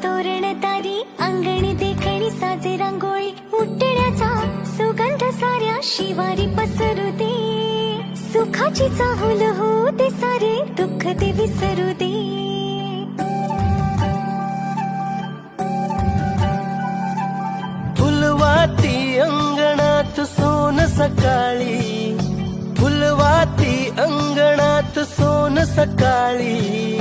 तोरण तारी अंगणी देखणी साजे रांगोळी उठण्याचा सुगंध साऱ्या शिवारी पसरू दे सुखाची चाहुल होऊ दे सारे दुःख ते विसरू दे फुलवाती अंगणात सोन सकाळी फुलवाती अंगणात सोन सकाळी